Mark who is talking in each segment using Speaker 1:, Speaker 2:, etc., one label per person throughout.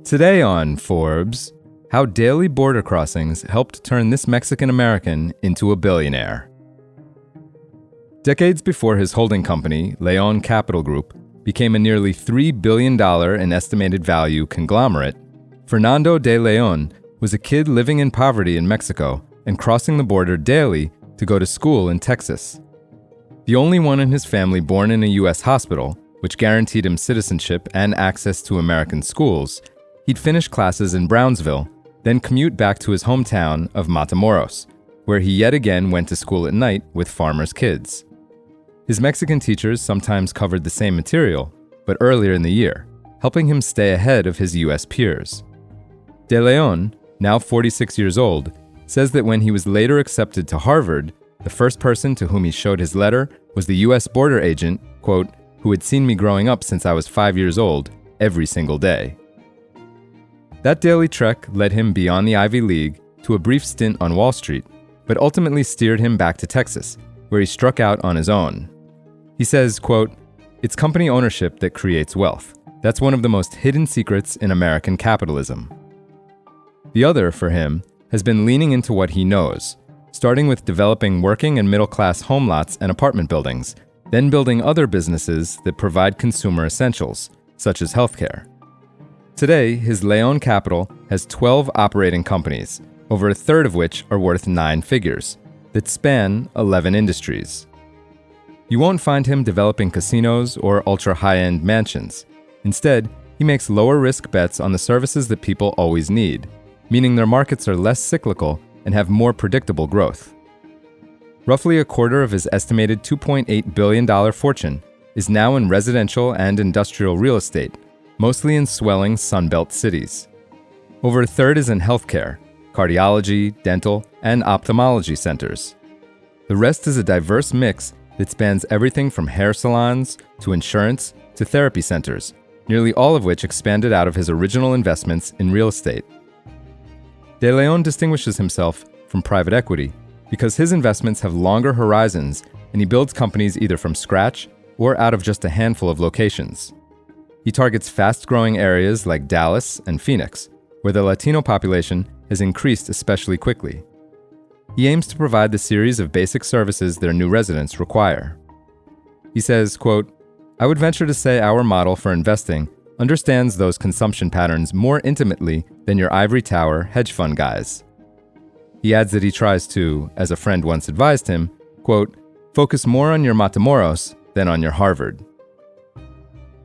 Speaker 1: Today on Forbes, how daily border crossings helped turn this Mexican-American into a billionaire. Decades before his holding company, Leon Capital Group, became a nearly $3 billion in estimated value conglomerate, Fernando De Leon was a kid living in poverty in Mexico and crossing the border daily to go to school in Texas. The only one in his family born in a U.S. hospital, which guaranteed him citizenship and access to American schools, he'd finish classes in Brownsville, then commute back to his hometown of Matamoros, where he yet again went to school at night with farmers' kids. His Mexican teachers sometimes covered the same material, but earlier in the year, helping him stay ahead of his U.S. peers. De Leon, now 46 years old, says that when he was later accepted to Harvard, the first person to whom he showed his letter was the U.S. border agent, quote, who had seen me growing up since I was 5 years old, every single day. That daily trek led him beyond the Ivy League to a brief stint on Wall Street, but ultimately steered him back to Texas, where he struck out on his own. He says, quote, "It's company ownership that creates wealth. That's one of the most hidden secrets in American capitalism." The other, for him, has been leaning into what he knows, starting with developing working and middle-class home lots and apartment buildings, then building other businesses that provide consumer essentials, such as healthcare. Today, his Leon Capital has 12 operating companies, over a third of which are worth 9 figures, that span 11 industries. You won't find him developing casinos or ultra-high-end mansions. Instead, he makes lower-risk bets on the services that people always need, meaning their markets are less cyclical and have more predictable growth. Roughly a quarter of his estimated $2.8 billion fortune is now in residential and industrial real estate, mostly in swelling Sunbelt cities. Over a third is in healthcare, cardiology, dental, and ophthalmology centers. The rest is a diverse mix that spans everything from hair salons to insurance to therapy centers, nearly all of which expanded out of his original investments in real estate. De Leon distinguishes himself from private equity because his investments have longer horizons and he builds companies either from scratch or out of just a handful of locations. He targets fast-growing areas like Dallas and Phoenix, where the Latino population has increased especially quickly. He aims to provide the series of basic services their new residents require. He says, quote, "I would venture to say our model for investing understands those consumption patterns more intimately than your ivory tower hedge fund guys." He adds that he tries to, as a friend once advised him, quote, "focus more on your Matamoros than on your Harvard."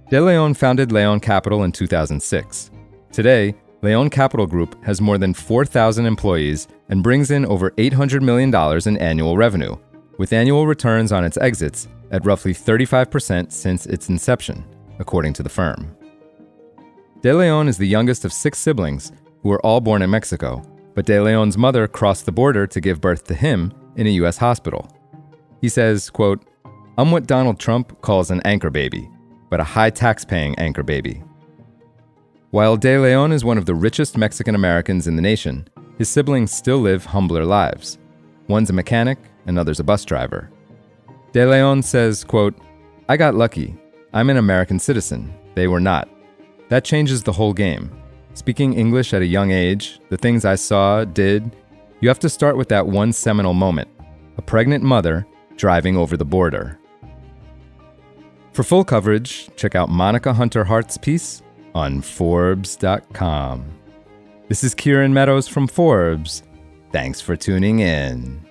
Speaker 1: De Leon founded Leon Capital in 2006. Today, Leon Capital Group has more than 4,000 employees and brings in over $800 million in annual revenue, with annual returns on its exits at roughly 35% since its inception, according to the firm. De Leon is the youngest of 6 siblings who were all born in Mexico, but De Leon's mother crossed the border to give birth to him in a U.S. hospital. He says, quote, "I'm what Donald Trump calls an anchor baby, but a high tax-paying anchor baby." While De Leon is one of the richest Mexican Americans in the nation, his siblings still live humbler lives. One's a mechanic, another's a bus driver. De Leon says, quote, "I got lucky. I'm an American citizen. They were not. That changes the whole game. Speaking English at a young age, the things I saw, did, you have to start with that one seminal moment, a pregnant mother driving over the border." For full coverage, check out Monica Hunter Hart's piece on Forbes.com. This is Kieran Meadows from Forbes. Thanks for tuning in.